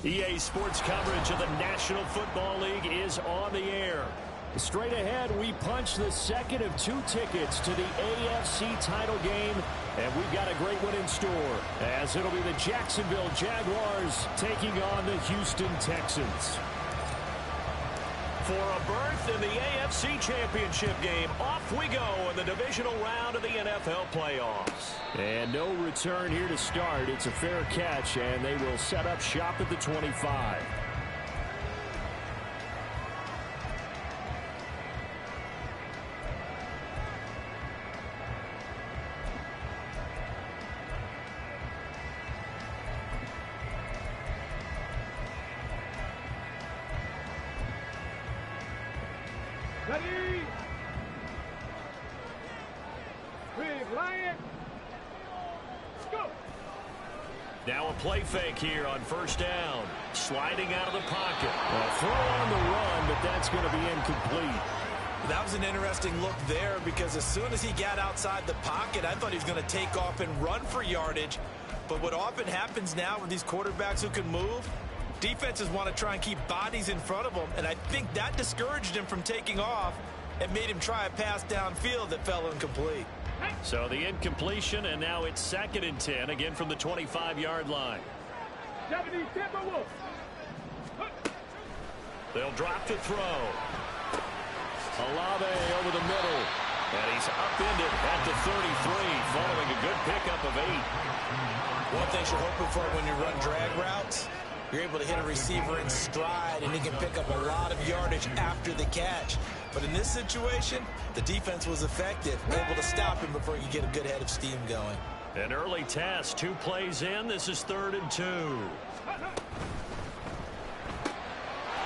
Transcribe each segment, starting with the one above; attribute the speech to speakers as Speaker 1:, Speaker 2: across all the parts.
Speaker 1: EA Sports coverage of the National Football League is on the air. Straight ahead, we punch the second of 2 tickets to the AFC title game, and we've got a great one in store, as it'll be the Jacksonville Jaguars taking on the Houston Texans. For a berth in the AFC Championship game, off we go in the divisional round of the NFL playoffs. And no return here to start. It's a fair catch, and they will set up shop at the 25.
Speaker 2: Ready? Big Lion. Let's go.
Speaker 1: Now a play fake here on first down. Sliding out of the pocket. A throw on the run, but that's going to be incomplete.
Speaker 3: That was an interesting look there because as soon as he got outside the pocket, I thought he was going to take off and run for yardage. But what often happens now with these quarterbacks who can move, defenses want to try and keep bodies in front of them, and I think that discouraged him from taking off and made him try a pass downfield that fell incomplete.
Speaker 1: So the incompletion, and now it's 2nd and 10, again from the 25-yard line. They'll drop to throw. Olave over the middle, and he's upended at the 33, following a good pickup of 8.
Speaker 3: One thing you're hoping for when you run drag routes, you're able to hit a receiver in stride, and he can pick up a lot of yardage after the catch. But in this situation, the defense was effective, able to stop him before he could get a good head of steam going.
Speaker 1: An early test, 2 plays in. This is 3rd and 2.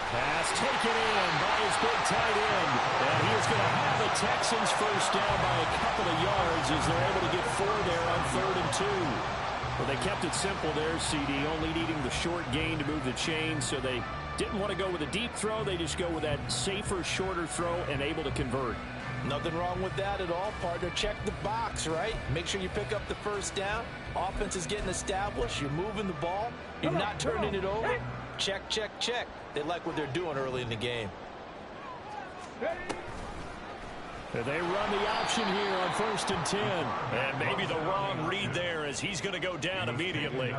Speaker 1: Pass taken in by his big tight end. And he is going to have the Texans first down by a couple of yards as they're able to get 4 there on 3rd and 2. Well, they kept it simple there, CD, only needing the short gain to move the chain, so they didn't want to go with a deep throw. They just go with that safer, shorter throw and able to convert.
Speaker 3: Nothing wrong with that at all, partner. Check the box, right? Make sure you pick up the first down. Offense is getting established. You're moving the ball. You're not turning it over. Check, check, check. They like what they're doing early in the game.
Speaker 1: They run the option here on 1st and 10. And maybe the wrong read there as he's going to go down immediately.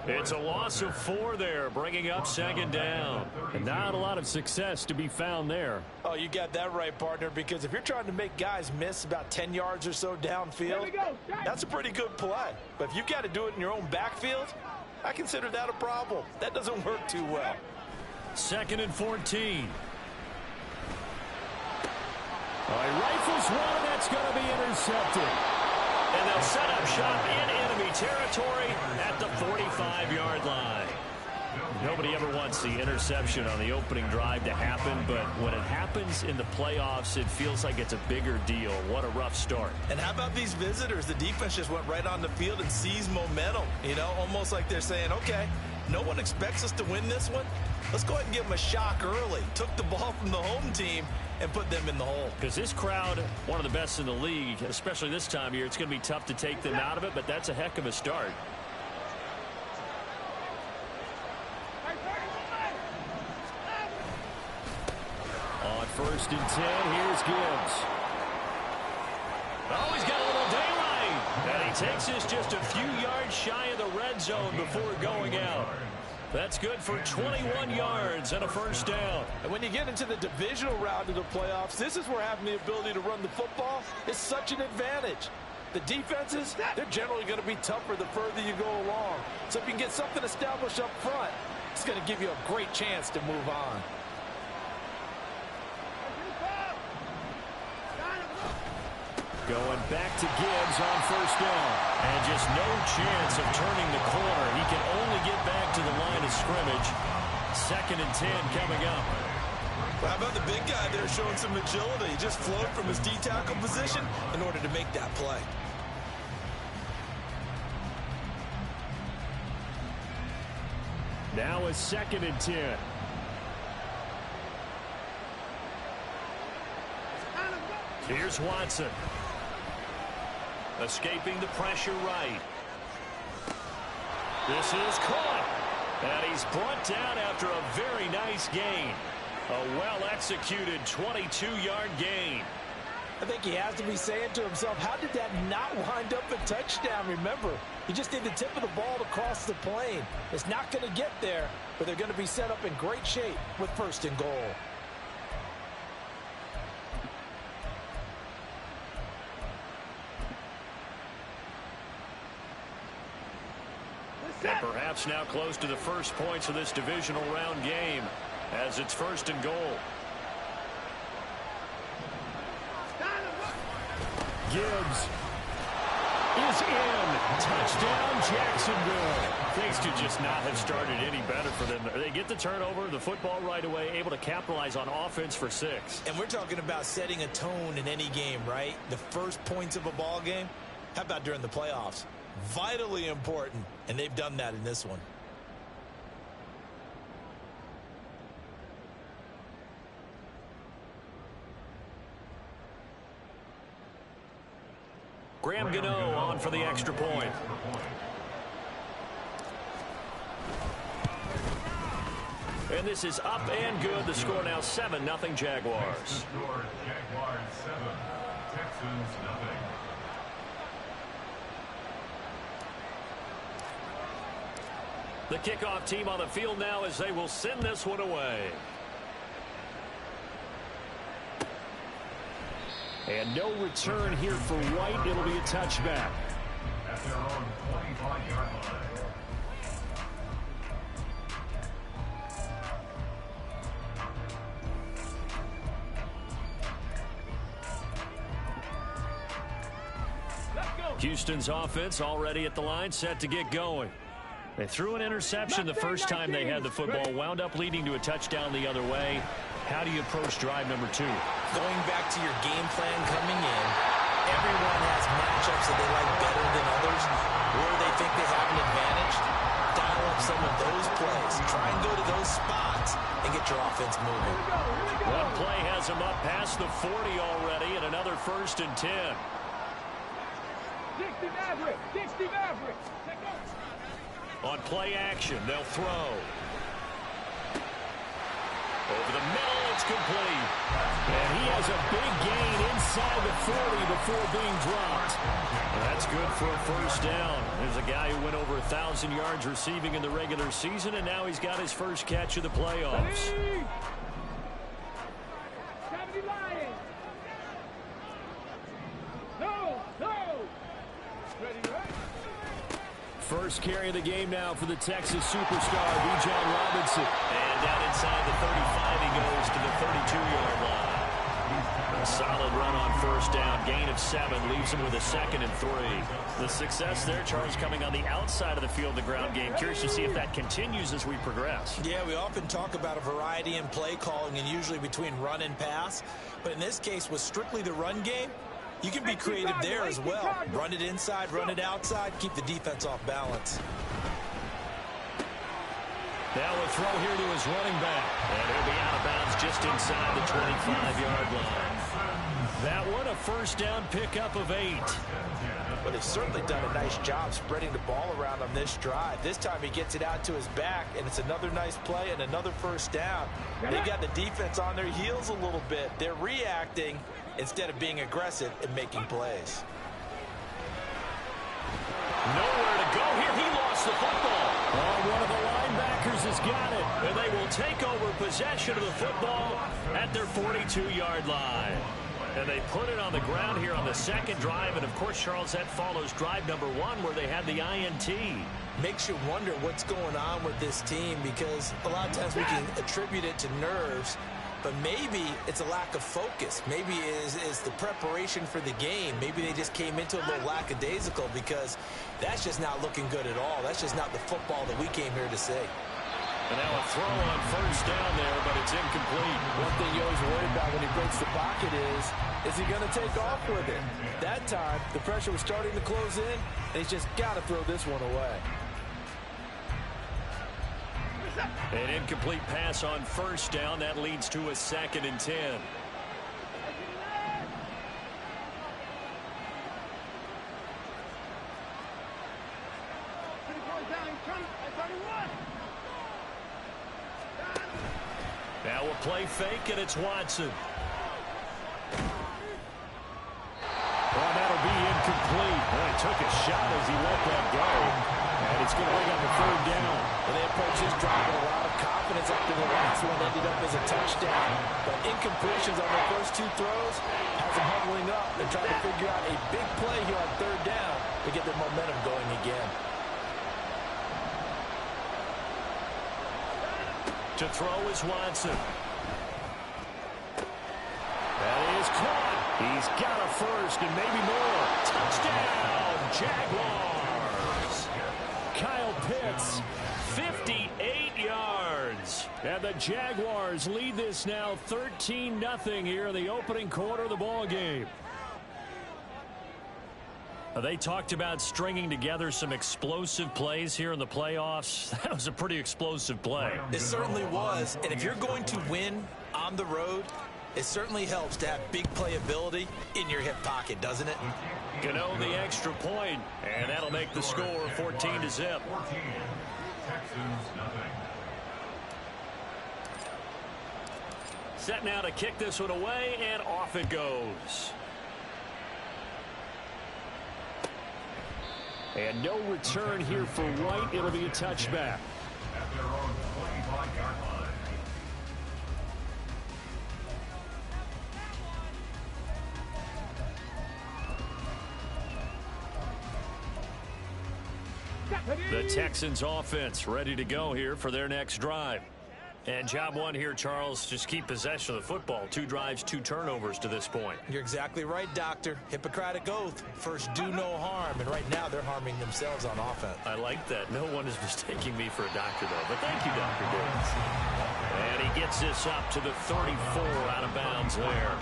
Speaker 1: It's a loss of 4 there, bringing up 2nd down. And not a lot of success to be found there.
Speaker 3: Oh, you got that right, partner, because if you're trying to make guys miss about 10 yards or so downfield, that's a pretty good play. But if you've got to do it in your own backfield, I consider that a problem. That doesn't work too well.
Speaker 1: 2nd and 14. He rifles one, and that's going to be intercepted. And they'll set up shop in enemy territory at the 45-yard line. Nobody ever wants the interception on the opening drive to happen, but when it happens in the playoffs, it feels like it's a bigger deal. What a rough start.
Speaker 3: And how about these visitors? The defense just went right on the field and seized momentum. You know, almost like they're saying, okay, no one expects us to win this one. Let's go ahead and give them a shock early. Took the ball from the home team and put them in the hole.
Speaker 1: Because this crowd, one of the best in the league, especially this time of year, it's going to be tough to take them out of it, but that's a heck of a start. On 1st and 10, here's Gibbs. Oh, he's got a little daylight. And he takes this just a few yards shy of the red zone before going out. That's good for 21 yards and a first down.
Speaker 3: And when you get into the divisional round of the playoffs, this is where having the ability to run the football is such an advantage. The defenses, they're generally going to be tougher the further you go along. So if you can get something established up front, it's going to give you a great chance to move on.
Speaker 1: Going back to Gibbs on first down. And just no chance of turning the corner. He can only get back to the line of scrimmage. 2nd and 10 coming up.
Speaker 3: Well, how about the big guy there showing some agility? He just flowed from his D-tackle position in order to make that play.
Speaker 1: Now a 2nd and 10. Here's Watson. Escaping the pressure right. This is caught. And he's brought down after a very nice gain. A well-executed 22-yard gain.
Speaker 3: I think he has to be saying to himself, how did that not wind up a touchdown? Remember, you just need the tip of the ball to cross the plane. It's not going to get there, but they're going to be set up in great shape with 1st and goal.
Speaker 1: And perhaps now close to the first points of this divisional round game as it's 1st and goal. Gibbs is in. Touchdown, Jacksonville. Things could just not have started any better for them. They get the turnover, the football right away, able to capitalize on offense for 6.
Speaker 3: And we're talking about setting a tone in any game, right? The first points of a ball game. How about during the playoffs? Vitally important, and they've done that in this one.
Speaker 1: Graham Gano on for the extra point. And this is up and good. The score now 7-0 Jaguars.
Speaker 4: Jaguars 7, Texans 0.
Speaker 1: The kickoff team on the field now as they will send this one away. And no return here for White. It'll be a touchback.
Speaker 4: At their own 25-yard line.
Speaker 1: Houston's offense already at the line, set to get going. They threw an interception the first time they had the football, wound up leading to a touchdown the other way. How do you approach drive number 2?
Speaker 3: Going back to your game plan coming in, everyone has matchups that they like better than others, or they think they have an advantage. Dial up some of those plays. Try and go to those spots and get your offense moving.
Speaker 1: One play has them up past the 40 already, and another 1st and 10.
Speaker 2: Dixie Maverick! Dixie Maverick!
Speaker 1: On play action, they'll throw. Over the middle, it's complete. And he has a big gain inside the 40 before being dropped. And that's good for a 1st down. There's a guy who went over 1,000 yards receiving in the regular season, and now he's got his first catch of the playoffs. First carry of the game now for the Texas superstar, Bijan Robinson. And down inside the 35, he goes to the 32-yard line. A solid run on 1st down, gain of 7, leaves him with a 2nd and 3. The success there, Charles, coming on the outside of the field, the ground game. Curious to see if that continues as we progress.
Speaker 3: Yeah, we often talk about a variety in play calling and usually between run and pass. But in this case, with strictly the run game, you can be creative there as well. Run it inside, run it outside, keep the defense off balance.
Speaker 1: Now a throw here to his running back. And he'll be out of bounds just inside the 25-yard line. That one, a 1st down pickup of 8.
Speaker 3: But they've certainly done a nice job spreading the ball around on this drive. This time he gets it out to his back, and it's another nice play and another 1st down. They got the defense on their heels a little bit. They're reacting instead of being aggressive and making plays.
Speaker 1: Nowhere to go here. He lost the football. Oh, one of the linebackers has got it. And they will take over possession of the football at their 42-yard line. And they put it on the ground here on the 2nd drive. And, of course, Charles, that follows drive number 1 where they had the INT.
Speaker 3: Makes you wonder what's going on with this team because a lot of times we can attribute it to nerves. But maybe it's a lack of focus. Maybe it's the preparation for the game. Maybe they just came into a little lackadaisical because that's just not looking good at all. That's just not the football that we came here to see.
Speaker 1: And now a throw on 1st down there, but it's incomplete.
Speaker 5: One thing you always worry about when he breaks the pocket is he going to take off with it? That time, the pressure was starting to close in, and he's just got to throw this one away.
Speaker 1: An incomplete pass on 1st down. That leads to a 2nd and 10. play fake, and it's Watson. Well, that'll be incomplete. Well, he took a shot as he let that go. And it's going to bring up a third down.
Speaker 5: Well, they approached this drive with a lot of confidence after the last one ended up as a touchdown. But incompletions on their first two throws has them huddling up. They're trying to figure out a big play here on third down to get their momentum going again.
Speaker 1: To throw is Watson. That is caught. He's got a first and maybe more. Touchdown, Jaguars. Kyle Pitts, 58 yards. And the Jaguars lead this now 13-0 here in the opening quarter of the ball game. They talked about stringing together some explosive plays here in the playoffs. That was a pretty explosive play.
Speaker 3: It certainly was. And if you're going to win on the road, it certainly helps to have big playability in your hip pocket, doesn't it?
Speaker 1: Gano the extra point, and that'll make the score 14-0.
Speaker 4: 14. Texans, nothing.
Speaker 1: Set now to kick this one away, and off it goes. And no return here for White. It'll be a touchback.
Speaker 4: At their own 25-yard line.
Speaker 1: The Texans offense ready to go here for their next drive. And job one here, Charles, just keep possession of the football. 2 drives, 2 turnovers to this point.
Speaker 3: You're exactly right, Doctor. Hippocratic oath. First, do no harm. And right now, they're harming themselves on offense.
Speaker 1: I like that. No one is mistaking me for a doctor, though. But thank you, Dr. Davis. And he gets this up to the 34 out of bounds there.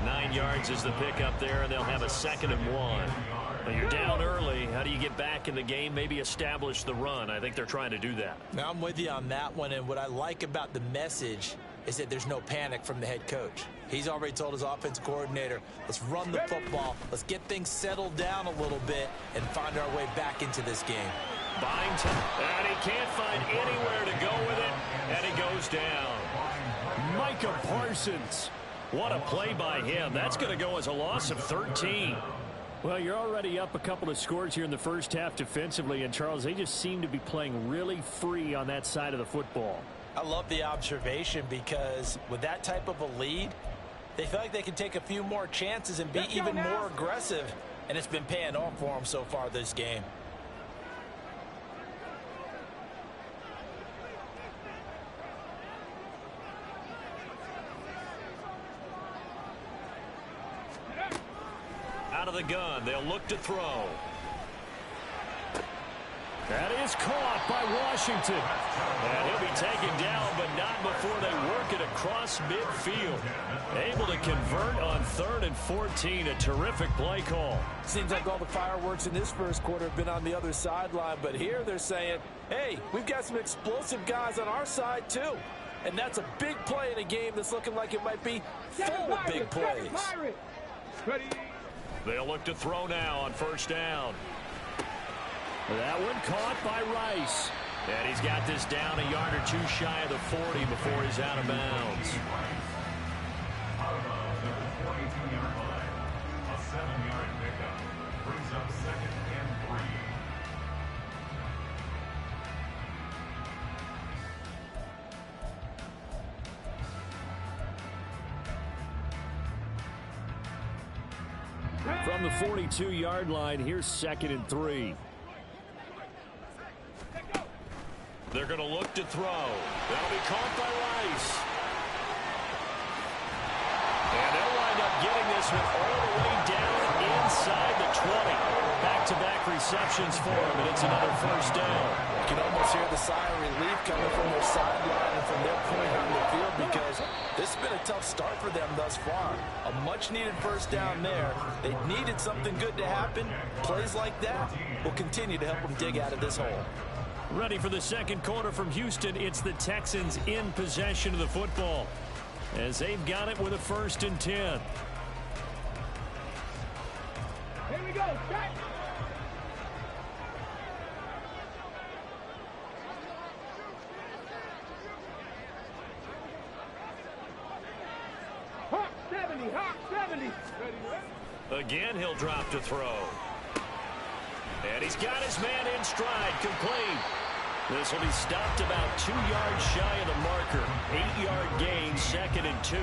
Speaker 1: 9 yards is the pickup there, and they'll have a 2nd and 1. When you're down early, how do you get back in the game, maybe establish the run? I think they're trying to do that.
Speaker 3: Now, I'm with you on that one, and what I like about the message is that there's no panic from the head coach. He's already told his offensive coordinator, let's run the football, let's get things settled down a little bit, and find our way back into this game.
Speaker 1: Buying time, and he can't find anywhere to go with it, and he goes down. Micah Parsons. What a play by him. That's going to go as a loss of 13. Well, you're already up a couple of scores here in the first half defensively, and Charles, they just seem to be playing really free on that side of the football.
Speaker 5: I love the observation because with that type of a lead, they feel like they can take a few more chances and be even more aggressive, and it's been paying off for them so far this game.
Speaker 1: Out of the gun, they'll look to throw. That is caught by Washington. And he'll be taken down, but not before they work it across midfield. Able to convert on 3rd and 14. A terrific play call.
Speaker 5: Seems like all the fireworks in this first quarter have been on the other sideline, but here they're saying, hey, we've got some explosive guys on our side too. And that's a big play in a game that's looking like it might be full of big plays.
Speaker 1: They'll look to throw now on 1st down. That one caught by Rice. And he's got this down a yard or 2 shy of the 40 before he's out of bounds.
Speaker 4: Out of bounds at the 42-yard line. A 7-yard pickup. Brings up 2nd and 3.
Speaker 1: From the 42-yard line, here's 2nd and 3. They're going to look to throw. That'll be caught by Rice. And they'll wind up getting this one all the way down inside the 20. Back-to-back receptions for him, and it's another 1st down.
Speaker 5: You can almost hear the sigh of relief coming from their sideline and from their point on the field because this has been a tough start for them thus far. A much-needed 1st down there. They needed something good to happen. Plays like that will continue to help them dig out of this hole.
Speaker 1: Ready for the 2nd quarter from Houston. It's the Texans in possession of the football as they've got it with a 1st and 10.
Speaker 2: Here we go. Back. 70.
Speaker 1: Again, he'll drop to throw. And he's got his man in stride, complete. This will be stopped about 2 yards shy of the marker. 8-yard gain, 2nd and 2.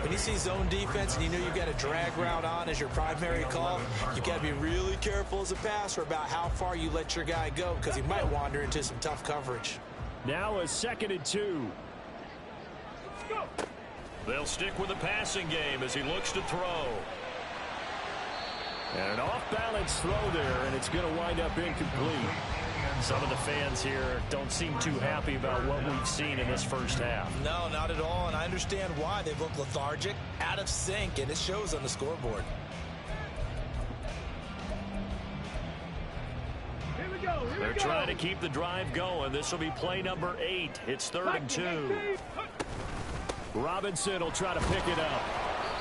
Speaker 3: When you see zone defense and you know you've got a drag route on as your primary call, you've got to be really careful as a passer about how far you let your guy go because he might wander into some tough coverage.
Speaker 1: Now a 2nd and 2. They'll stick with the passing game as he looks to throw. And an off-balance throw there, and it's going to wind up incomplete. Some of the fans here don't seem too happy about what we've seen in this first half.
Speaker 3: No, not at all, and I understand why. They look lethargic, out of sync, and it shows on the scoreboard.
Speaker 2: Here we go.
Speaker 1: They're trying to keep the drive going. This will be play number 8. It's 3rd and 2. Robinson will try to pick it up.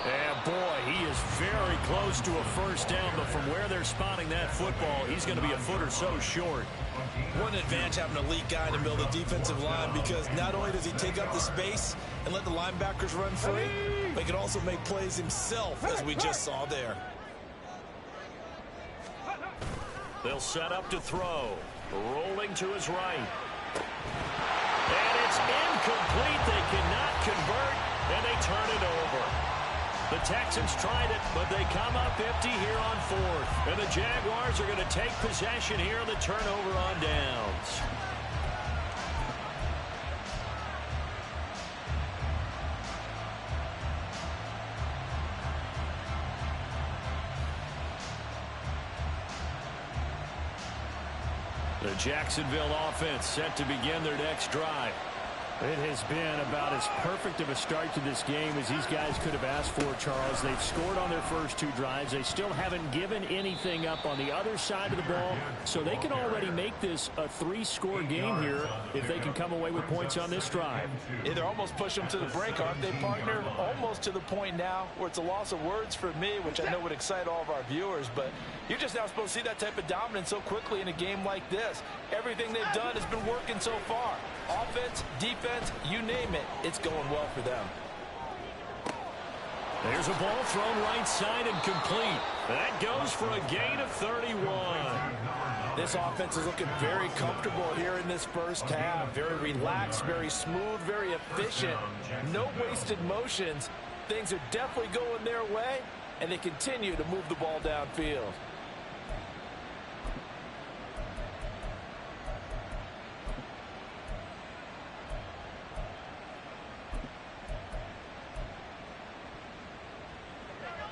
Speaker 1: And, boy, he is very close to a first down, but from where they're spotting that football, he's going to be a foot or so short.
Speaker 3: What an advantage having an elite guy in the middle of the defensive line because not only does he take up the space and let the linebackers run free, but he can also make plays himself, as we just saw there.
Speaker 1: They'll set up to throw. Rolling to his right. And it's incomplete. They cannot convert, and they turn it over. The Texans tried it, but they come up empty here on 4th. And the Jaguars are going to take possession here on the turnover on downs. The Jacksonville offense set to begin their next drive. It has been about as perfect of a start to this game as these guys could have asked for, Charles. They've scored on their first 2 drives. They still haven't given anything up on the other side of the ball, so they can already make this a 3-score game here if they can come away with points on this drive.
Speaker 5: Yeah, they're almost pushing them to the brink, aren't they, partner? Almost to the point now where it's a loss of words for me, which I know would excite all of our viewers, but you're just not supposed to see that type of dominance so quickly in a game like this. Everything they've done has been working so far. Offense, defense, you name it, it's going well for them.
Speaker 1: There's a ball thrown right side and complete. That goes for a gain of 31.
Speaker 5: This offense is looking very comfortable here in this first half. Very relaxed, very smooth, very efficient. No wasted motions. Things are definitely going their way, and they continue to move the ball downfield.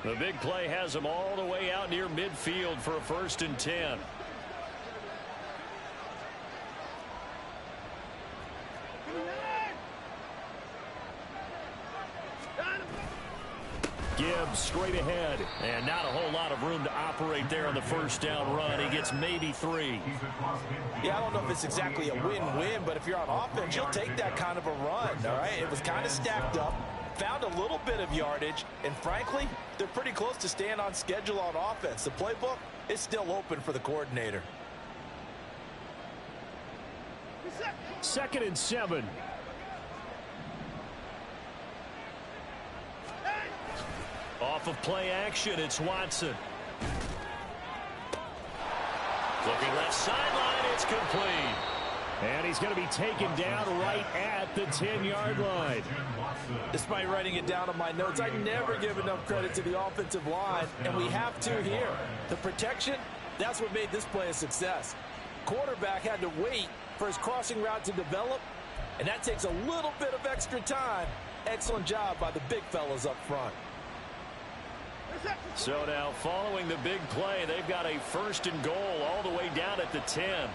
Speaker 1: The big play has them all the way out near midfield for a 1st and 10. Gibbs straight ahead, and not a whole lot of room to operate there on the first down run. He gets maybe 3.
Speaker 5: Yeah, I don't know if it's exactly a win-win, but if you're on offense, you'll take that kind of a run, all right? It was kind of stacked up, found a little bit of yardage, and frankly, they're pretty close to staying on schedule on offense. The playbook is still open for the coordinator.
Speaker 1: 2nd and 7. Off of play action, it's Watson. Looking left sideline, it's complete. And he's going to be taken down right at the 10-yard line.
Speaker 5: Despite writing it down on my notes, I never give enough credit to the offensive line, and we have to here. The protection, that's what made this play a success. Quarterback had to wait for his crossing route to develop, and that takes a little bit of extra time. Excellent job by the big fellas up front.
Speaker 1: So now, following the big play, they've got a 1st and goal all the way down at the 10.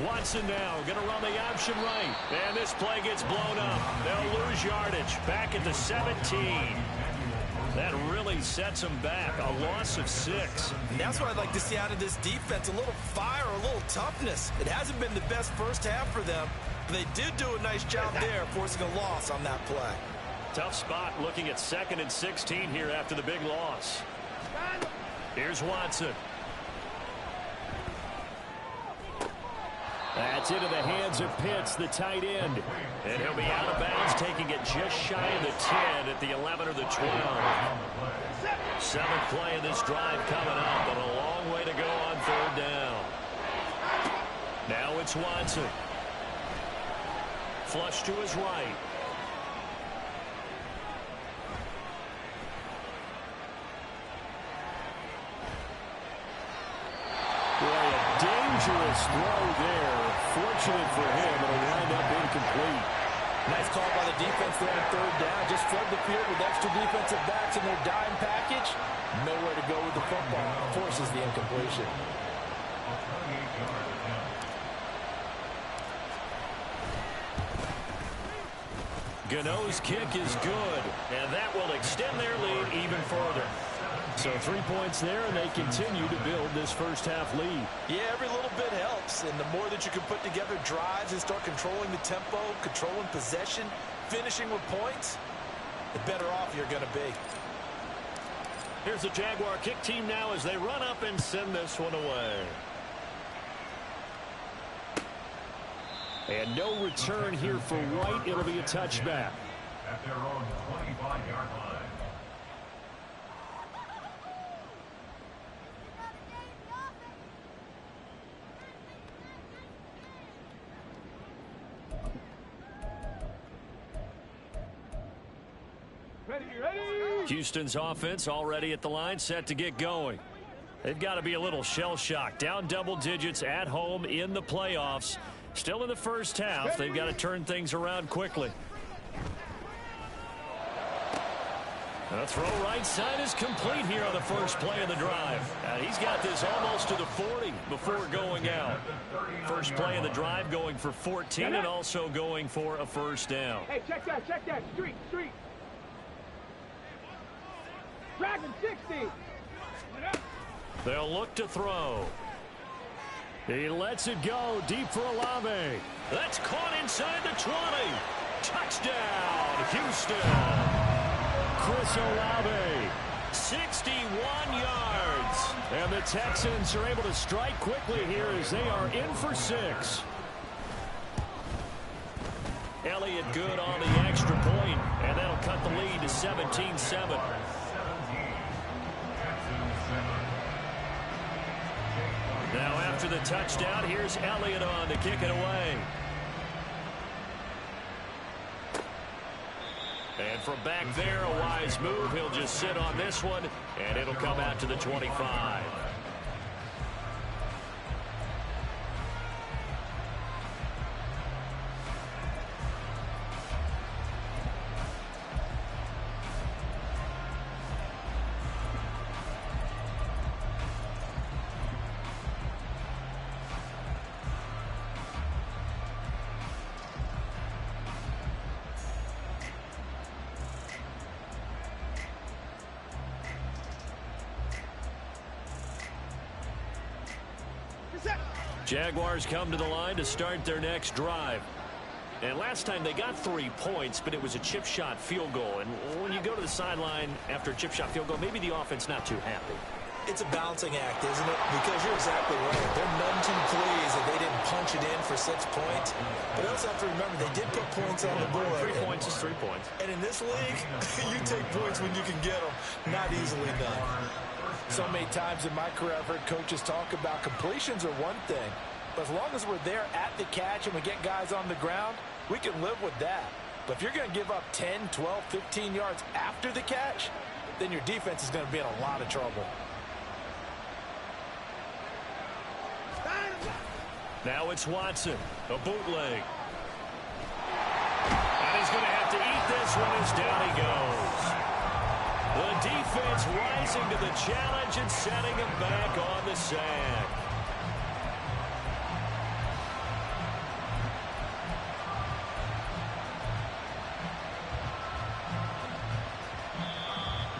Speaker 1: Watson now going to run the option right. And this play gets blown up. They'll lose yardage back at the 17. That really sets them back. A loss of 6.
Speaker 3: And that's what I'd like to see out of this defense. A little fire, a little toughness. It hasn't been the best first half for them. But they did do a nice job there, forcing a loss on that play.
Speaker 1: Tough spot looking at 2nd and 16 here after the big loss. Here's Watson. That's into the hands of Pitts, the tight end. And he'll be out of bounds taking it just shy of the 10 at the 11 or the 12. Seventh play of this drive coming up, but a long way to go on third down. Now it's Watson. Flush to his right. Boy, a dangerous throw there. Fortunate for him, it'll wind up incomplete.
Speaker 5: Nice call by the defense there on third down. Just flood the field with extra defensive backs in their dime package. Nowhere to go with the football. Forces the incompletion.
Speaker 1: Gano's kick is good, and that will extend their lead even further. So 3 points there, and they continue to build this first half lead.
Speaker 3: Yeah, every little bit helps, and the more that you can put together drives and start controlling the tempo, controlling possession, finishing with points, the better off you're going to be.
Speaker 1: Here's the Jaguar kick team now as they run up and send this one away. And no return here for White. It'll be a touchback.
Speaker 4: At their own 25-yard line.
Speaker 2: Ready, ready.
Speaker 1: Houston's offense already at the line, set to get going. They've got to be a little shell-shocked. Down double digits at home in the playoffs. Still in the first half. They've got to turn things around quickly. The throw right side is complete here on the first play of the drive. He's got this almost to the 40 before going out. First play of the drive going for 14 and also going for a first down.
Speaker 2: Hey, check that, street. Dragon 60.
Speaker 1: They'll look to throw. He lets it go deep for Olave. That's caught inside the 20. Touchdown, Houston. Chris Olave, 61 yards. And the Texans are able to strike quickly here as they are in for 6. Elliott good on the extra point, and that'll cut the lead to 17-7. Now after the touchdown, here's Elliott on to kick it away. And from back there, a wise move. He'll just sit on this one, and it'll come out to the 25. Jaguars come to the line to start their next drive. And last time they got 3 points, but it was a chip shot field goal. And when you go to the sideline after a chip shot field goal, maybe the offense not too happy.
Speaker 3: It's a balancing act, isn't it? Because you're exactly right. They're none too pleased that they didn't punch it in for 6 points. But also have to remember, they did put points on the board.
Speaker 1: 3 points is 3 points.
Speaker 3: And in this league, you take points when you can get them. Not easily done.
Speaker 5: So many times in my career, I've heard coaches talk about completions are one thing. But as long as we're there at the catch and we get guys on the ground, we can live with that. But if you're going to give up 10, 12, 15 yards after the catch, then your defense is going to be in a lot of trouble.
Speaker 1: Now it's Watson, a bootleg. And he's going to have to eat this one as down he goes. The defense rising to the challenge and setting him back on the sack.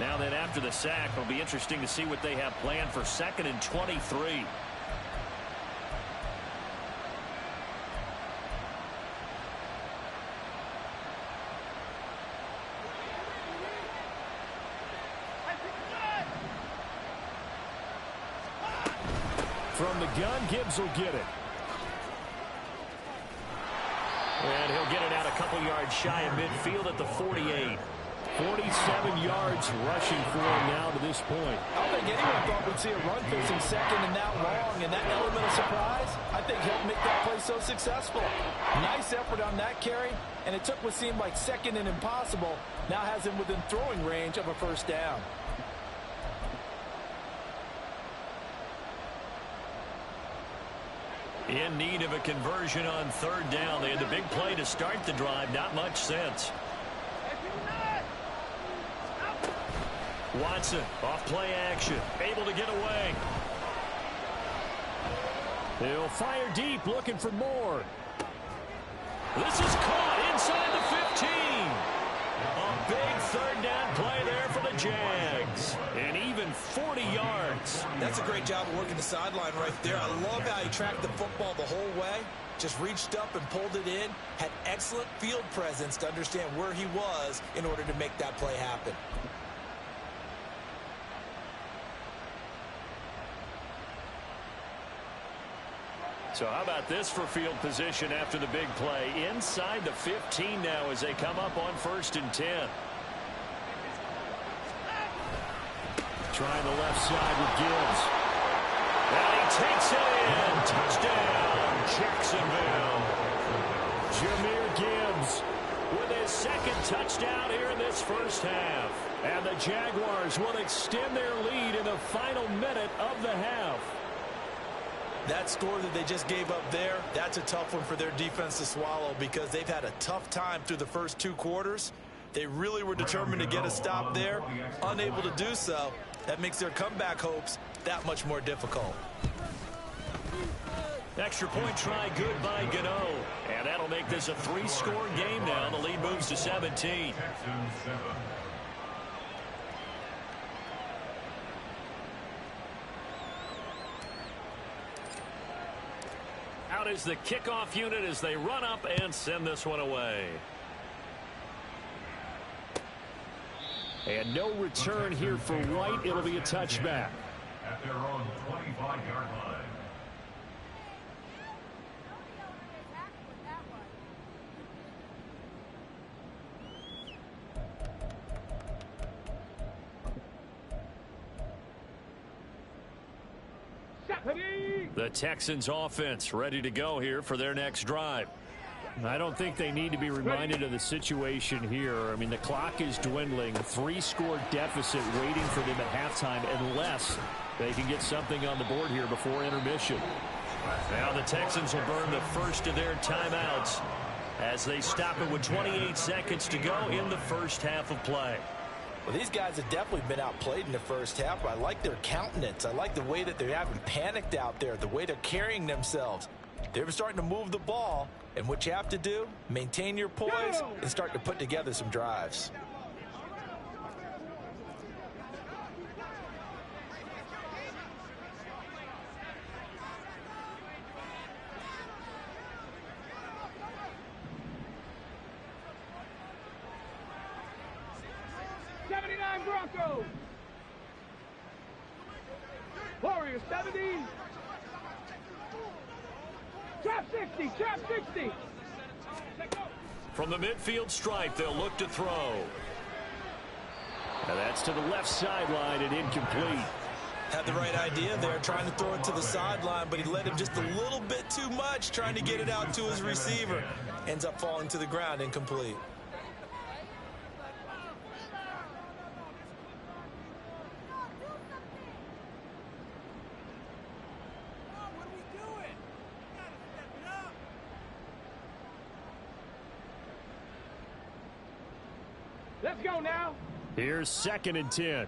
Speaker 1: Now then, after the sack, it'll be interesting to see what they have planned for 2nd and 23. From the gun, Gibbs will get it. And he'll get it out a couple couple yards shy of midfield at the 48. 47 yards rushing for him now to this point.
Speaker 5: I don't think anyone thought we'd see a run facing second and that long, and that element of surprise, I think, helped make that play so successful. Nice effort on that carry, and it took what seemed like second and impossible, now has him within throwing range of a first down.
Speaker 1: In need of a conversion on third down. They had the big play to start the drive. Not much sense. Watson, off play action, able to get away. He'll fire deep, looking for more. This is caught inside the 15. A big third down play there for the Jags. And even 40 yards.
Speaker 3: That's a great job of working the sideline right there. I love how he tracked the football the whole way. Just reached up and pulled it in. Had excellent field presence to understand where he was in order to make that play happen.
Speaker 1: So how about this for field position after the big play? Inside the 15 now as they come up on 1st and 10. Trying the left side with Gibbs. And he takes it in. Touchdown, Jacksonville. Jahmyr Gibbs with his second touchdown here in this first half. And the Jaguars will extend their lead in the final minute of the half.
Speaker 3: That score that they just gave up there, that's a tough one for their defense to swallow because they've had a tough time through the first 2 quarters. They really were determined to get a stop there, unable to do so. That makes their comeback hopes that much more difficult.
Speaker 1: Extra point try good by Gano. And that'll make this a 3-score game now. The lead moves to 17. Out is the kickoff unit as they run up and send this one away. And no return here for White. It'll be a touchback.
Speaker 4: At their own 25-yard line.
Speaker 1: The Texans offense ready to go here for their next drive. I don't think they need to be reminded of the situation here. I mean, the clock is dwindling. 3-score deficit waiting for them at halftime unless they can get something on the board here before intermission. Now the Texans will burn the first of their timeouts as they stop it with 28 seconds to go in the first half of play.
Speaker 5: Well, these guys have definitely been outplayed in the first half, but I like their countenance. I like the way that they haven't panicked out there, the way they're carrying themselves. They're starting to move the ball, and what you have to do, maintain your poise and start to put together some drives.
Speaker 2: Broncos. Warriors 70. Trap 60. Trap 60.
Speaker 1: From the midfield stripe, they'll look to throw. Now that's to the left sideline and incomplete.
Speaker 3: Had the right idea there, trying to throw it to the sideline, but he led him just a little bit too much, trying to get it out to his receiver. Ends up falling to the ground, incomplete.
Speaker 2: Let's go now.
Speaker 1: Here's 2nd and 10.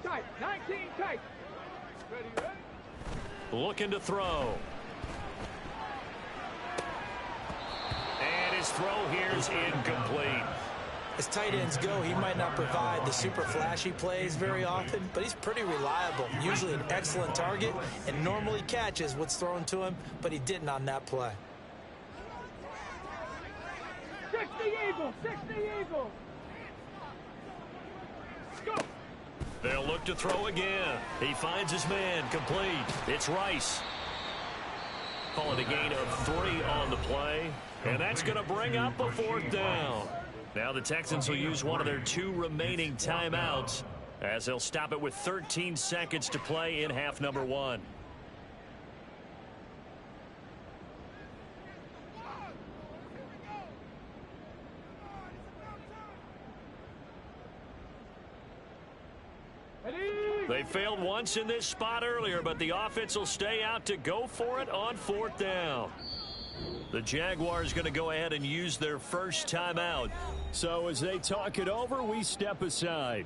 Speaker 2: Tight. 19 tight. Ready?
Speaker 1: Looking to throw. And his throw here is incomplete.
Speaker 3: As tight ends go, he might not provide the super flashy plays very often, but he's pretty reliable. Usually an excellent target and normally catches what's thrown to him, but he didn't on that play.
Speaker 2: 60 Eagles. 60 Eagles. Let's go.
Speaker 1: They'll look to throw again. He finds his man, complete. It's Rice. Call it a gain of 3 on the play, and that's going to bring up a 4th down. Now the Texans will use one of their 2 remaining timeouts as they'll stop it with 13 seconds to play in half number 1. They failed once in this spot earlier, but the offense will stay out to go for it on 4th down. The Jaguars going to go ahead and use their first timeout. So as they talk it over, we step aside.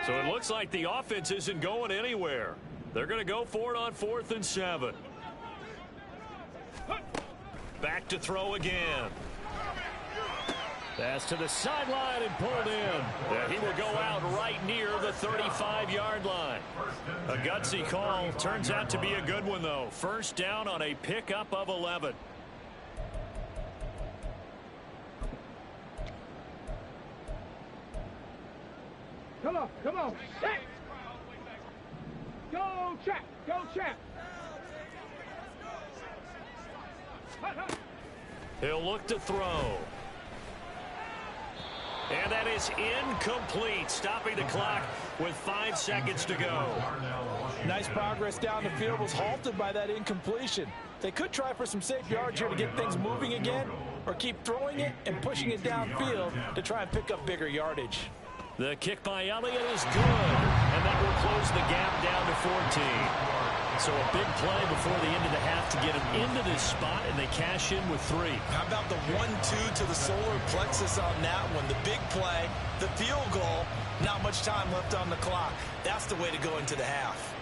Speaker 1: So it looks like the offense isn't going anywhere. They're going to go for it on 4th and 7. Back to throw again. Pass to the sideline and pulled in. And he will go out right near the 35-yard line. A gutsy call. Turns out to be a good one, though. First down on a pickup of 11.
Speaker 2: Come on, set! Go, Chap! Go, Chap!
Speaker 1: He'll look to throw. And that is incomplete, stopping the clock with 5 seconds to go.
Speaker 5: Nice progress down the field, was halted by that incompletion. They could try for some safe yards here to get things moving again, or keep throwing it and pushing it downfield to try and pick up bigger yardage.
Speaker 1: The kick by Elliott is good, and that will close the gap down to 14. So a big play before the end of the half to get him into this spot, and they cash in with 3.
Speaker 3: How about the 1-2 to the solar plexus on that one? The big play, the field goal, not much time left on the clock. That's the way to go into the half.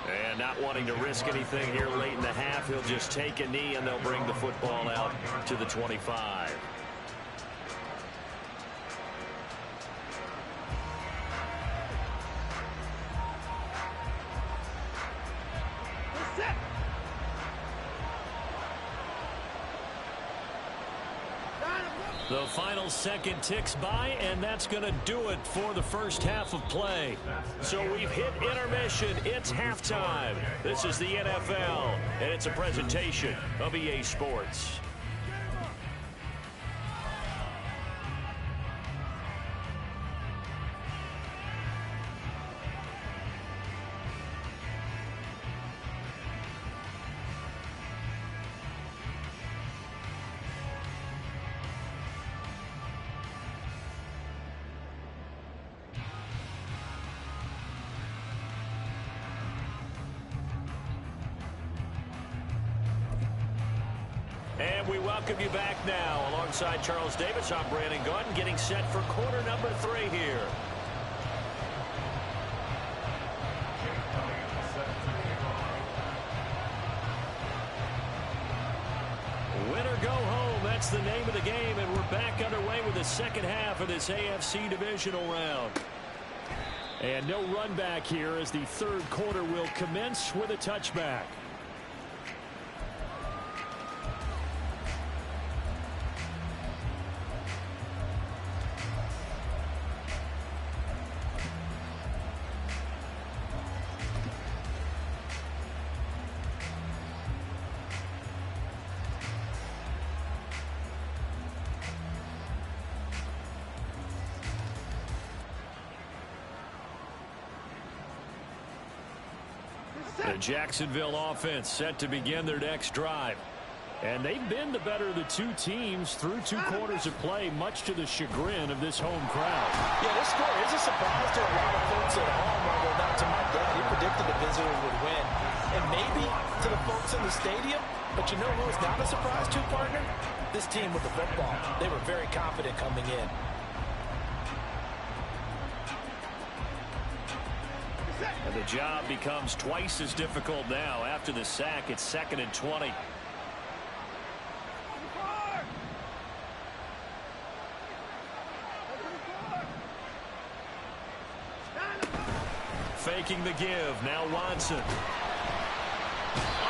Speaker 1: And not wanting to risk anything here late in the half, he'll just take a knee, and they'll bring the football out to the 25. The final second ticks by, and that's going to do it for the first half of play. So we've hit intermission. It's halftime. This is the NFL, and it's a presentation of EA Sports. And we welcome you back now. Alongside Charles Davis, I'm Brandon Gunn, getting set for quarter number 3 here. Win or go home, that's the name of the game, and we're back underway with the second half of this AFC Divisional round. And no run back here as the third quarter will commence with a touchback. The Jacksonville offense set to begin their next drive. And they've been the better of the 2 teams through 2 quarters of play, much to the chagrin of this home crowd.
Speaker 5: Yeah, this score is a surprise to a lot of folks at home, although not to my dad. He predicted the visitors would win. And maybe to the folks in the stadium, but you know who is not a surprise to, partner? This team with the football. They were very confident coming in.
Speaker 1: And the job becomes twice as difficult now. After the sack, it's 2nd and 20. faking the give. Now Watson.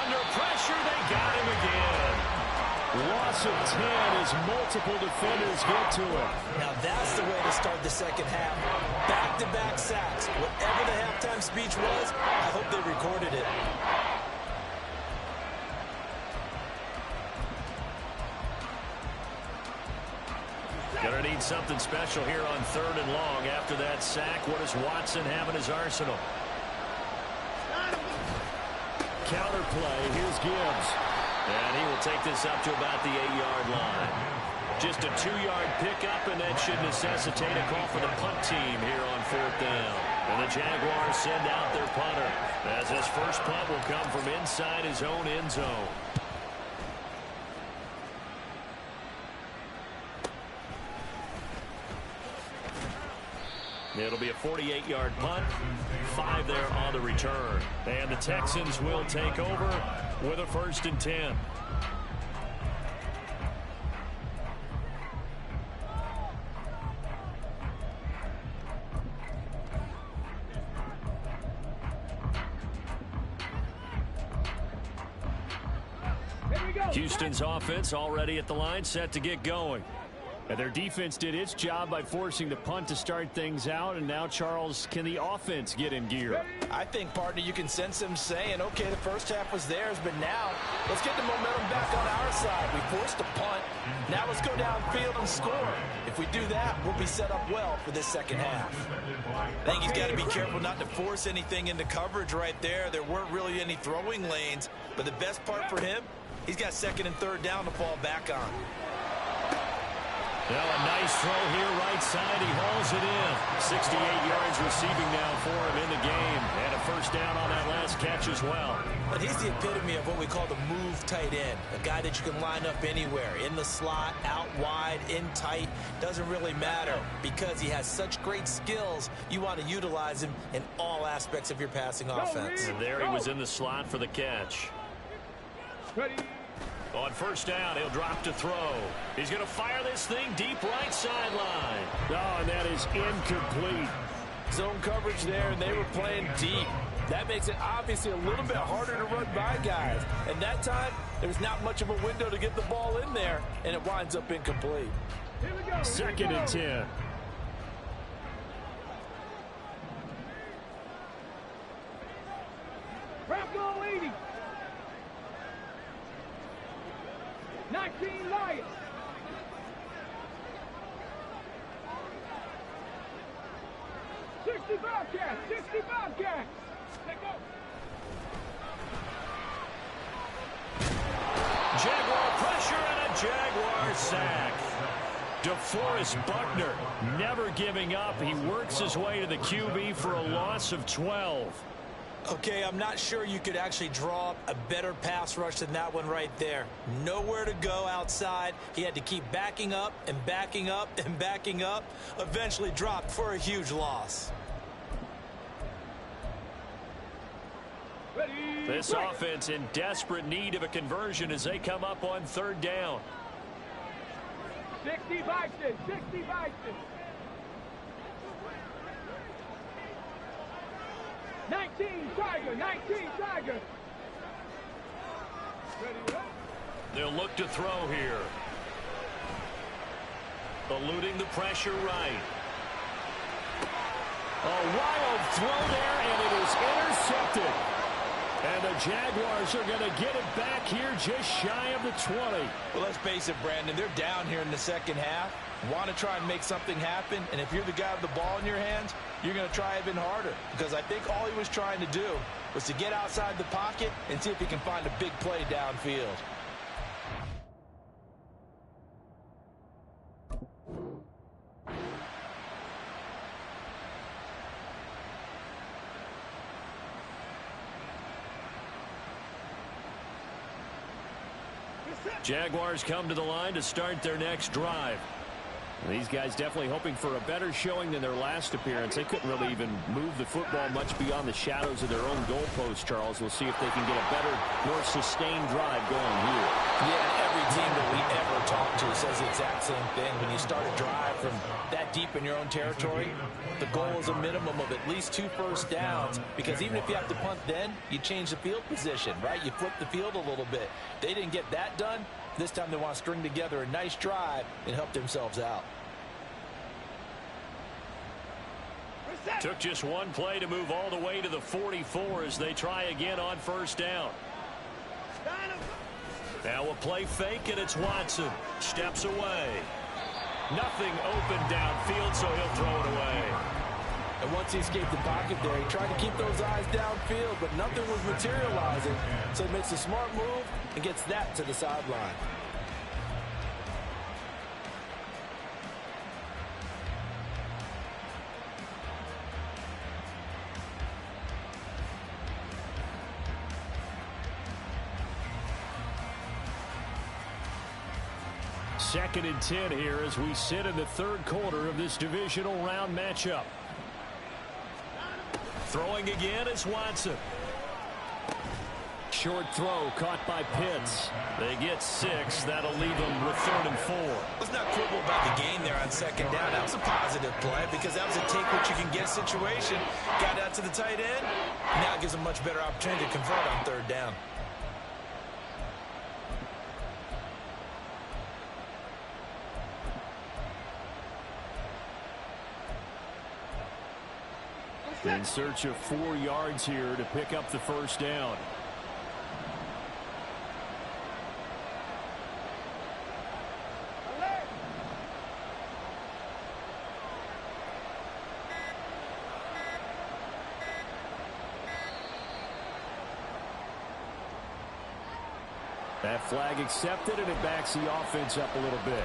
Speaker 1: Under pressure, they got him again. Loss of 10 as multiple defenders get to him.
Speaker 5: Now that's the way to start the second half. Back-to-back sacks. Whatever the halftime speech was, I hope they recorded it.
Speaker 1: Gonna need something special here on 3rd and long. After that sack, what does Watson have in his arsenal? Counter play. Here's Gibbs. And he will take this up to about the 8-yard line. Just a 2-yard pickup, and that should necessitate a call for the punt team here on 4th down. And the Jaguars send out their punter, as his first punt will come from inside his own end zone. It'll be a 48-yard punt, 5 there on the return. And the Texans will take over with a 1st and 10. Houston's offense already at the line, set to get going. And their defense did its job by forcing the punt to start things out. And now, Charles, can the offense get in gear?
Speaker 5: I think, partner, you can sense them saying, okay, the first half was theirs, but now let's get the momentum back on our side. We forced a punt. Now let's go downfield and score. If we do that, we'll be set up well for this second half.
Speaker 3: I think he's got to be careful not to force anything into coverage right there. There weren't really any throwing lanes. But the best part for him, he's got 2nd and 3rd down to fall back on.
Speaker 1: Well, a nice throw here right side. He hauls it in. 68 yards receiving now for him in the game. And a 1st down on that last catch as well.
Speaker 5: But he's the epitome of what we call the move tight end. A guy that you can line up anywhere. In the slot, out wide, in tight. Doesn't really matter. Because he has such great skills, you want to utilize him in all aspects of your passing offense.
Speaker 1: And there he was in the slot for the catch.
Speaker 2: Ready.
Speaker 1: On 1st down, he'll drop to throw. He's going to fire this thing deep right sideline. Oh, and that is incomplete.
Speaker 5: Zone coverage there, and they were playing deep. That makes it obviously a little bit harder to run by guys. And that time, there was not much of a window to get the ball in there, and it winds up incomplete.
Speaker 2: Here we go.
Speaker 1: 2nd and 10.
Speaker 2: Bronco 80. 19 Lions. '65 Cats. 65 Cats. Let go.
Speaker 1: Jaguar pressure and a Jaguar sack. DeForest Buckner never giving up. He works his way to the QB for a loss of 12.
Speaker 5: Okay, I'm not sure you could actually draw up a better pass rush than that one right there. Nowhere to go outside. He had to keep backing up and backing up and backing up. Eventually dropped for a huge loss.
Speaker 2: Ready.
Speaker 1: This offense in desperate need of a conversion as they come up on 3rd down.
Speaker 2: 60 Bison. 60 Bison. 19 Tiger. 19 Tiger. Ready, up.
Speaker 1: They'll look to throw here. Eluding the pressure right. A wild throw there, and it is intercepted. And the Jaguars are going to get it back here just shy of the 20.
Speaker 5: Well, let's face it, Brandon. They're down here in the second half. Want to try and make something happen. And if you're the guy with the ball in your hands, you're going to try even harder. Because I think all he was trying to do was to get outside the pocket and see if he can find a big play downfield.
Speaker 1: Jaguars come to the line to start their next drive. These guys definitely hoping for a better showing than their last appearance. They couldn't really even move the football much beyond the shadows of their own goalpost, Charles. We'll see if they can get a better, more sustained drive going here.
Speaker 5: Yeah, every team that we ever talk to says the exact same thing. When you start a drive from that deep in your own territory, the goal is a minimum of at least 2 first downs, because even if you have to punt then, you change the field position, right? You flip the field a little bit. They didn't get that done. This time they want to string together a nice drive and help themselves out.
Speaker 1: Took just one play to move all the way to the 44 as they try again on first down. Now a play fake, and it's Watson. Steps away. Nothing open downfield, so he'll throw it away.
Speaker 5: And once he escaped the pocket there, he tried to keep those eyes downfield, but nothing was materializing. So he makes a smart move and gets that to the sideline.
Speaker 1: Second and 10 here as we sit in the third quarter of this divisional round matchup. Throwing again is Watson. Short throw caught by Pitts. They get 6. That'll leave them with 3rd and 4.
Speaker 3: Let's not quibble about the gain there on second down. That was a positive play because that was a take what you can get situation. Got out to the tight end. Now it gives a much better opportunity to convert on 3rd down.
Speaker 1: In search of 4 yards here to pick up the first down. That flag accepted, and it backs the offense up a little bit.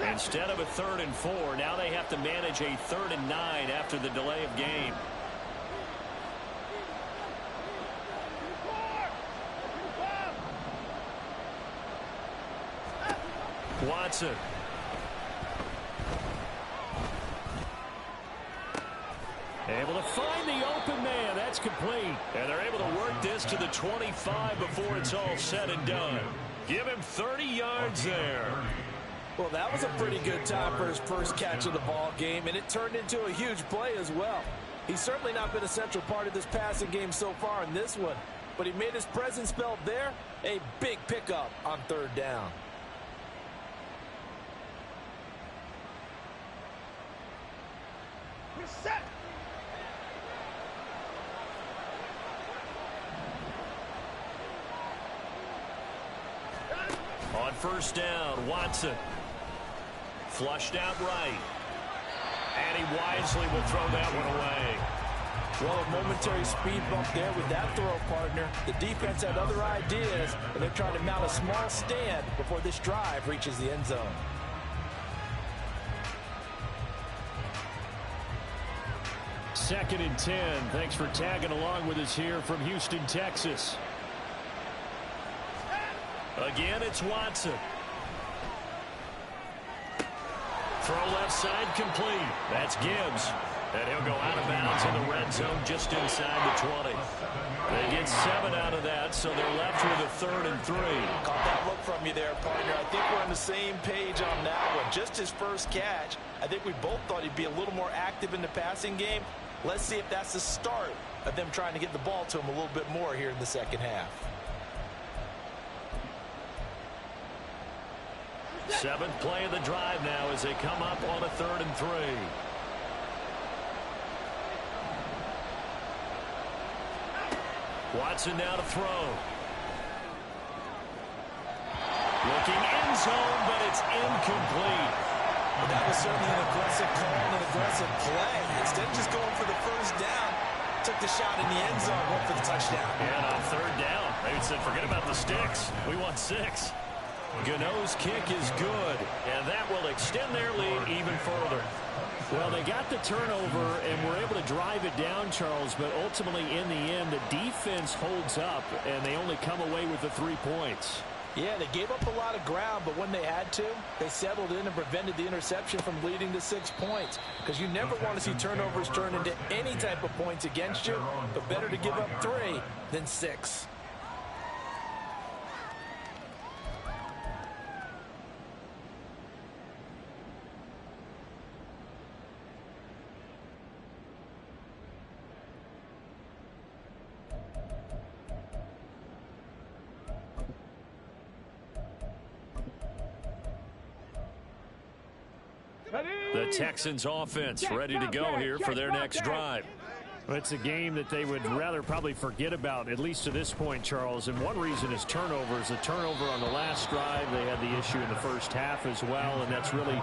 Speaker 1: Instead of a 3rd and 4, now they have to manage a 3rd and 9 after the delay of game. Watson. Able to find the open man. That's complete. And they're able to work this to the 25 before it's all said and done. Give him 30 yards there.
Speaker 5: Well, that was a pretty good time for his first catch of the ball game, and it turned into a huge play as well. He's certainly not been a central part of this passing game so far in this one, but he made his presence felt there. A big pickup on 3rd down.
Speaker 2: Set.
Speaker 1: On first down, Watson. Flushed out right. And he wisely will throw that one away.
Speaker 5: Well, a momentary speed bump there with that throw, partner. The defense had other ideas, and they're trying to mount a small stand before this drive reaches the end zone.
Speaker 1: Second and 10. Thanks for tagging along with us here from Houston, Texas. Again, it's Watson. Throw left side complete. That's Gibbs. And he'll go out of bounds in the red zone just inside the 20. They get 7 out of that, so they're left with a 3rd and 3.
Speaker 5: Caught that look from you there, partner. I think we're on the same page on that one. Just his first catch. I think we both thought he'd be a little more active in the passing game. Let's see if that's the start of them trying to get the ball to him a little bit more here in the second half.
Speaker 1: 7th play of the drive now as they come up on a 3rd and 3. Watson now to throw. Looking end zone, but it's incomplete.
Speaker 3: Well, that was certainly an aggressive call and an aggressive play. Instead of just going for the first down, took the shot in the end zone, went for the touchdown.
Speaker 1: And on 3rd down, they said, forget about the sticks. We want 6. Gano's kick is good, and that will extend their lead even further. Well, they got the turnover and were able to drive it down, Charles, but ultimately in the end, the defense holds up, and they only come away with the 3 points.
Speaker 5: Yeah, they gave up a lot of ground, but when they had to, they settled in and prevented the interception from leading to 6 points. Because you never want to see turnovers turn into any type of points against you, but better to give up 3 than 6.
Speaker 1: The Texans offense ready to go here for their next drive.
Speaker 6: Well, it's a game that they would rather probably forget about, at least to this point, Charles. And one reason is turnovers. The turnover on the last drive, they had the issue in the first half as well. And that's really,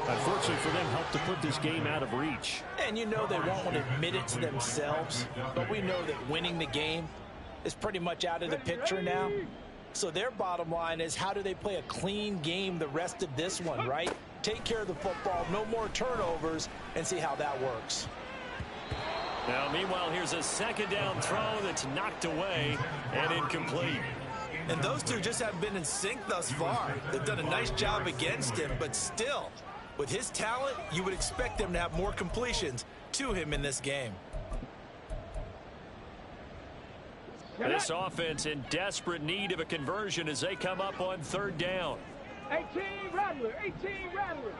Speaker 6: unfortunately for them, helped to put this game out of reach.
Speaker 5: And you know they won't want to admit it to themselves, but we know that winning the game is pretty much out of the picture now. So their bottom line is, how do they play a clean game the rest of this one, right? Take care of the football, no more turnovers, and see how that works.
Speaker 1: Now, meanwhile, here's a second down throw that's knocked away and incomplete.
Speaker 3: And those two just haven't been in sync thus far. They've done a nice job against him, but still, with his talent, you would expect them to have more completions to him in this game.
Speaker 1: This offense in desperate need of a conversion as they come up on third down.
Speaker 2: 18 Rattler, 18 Rattler.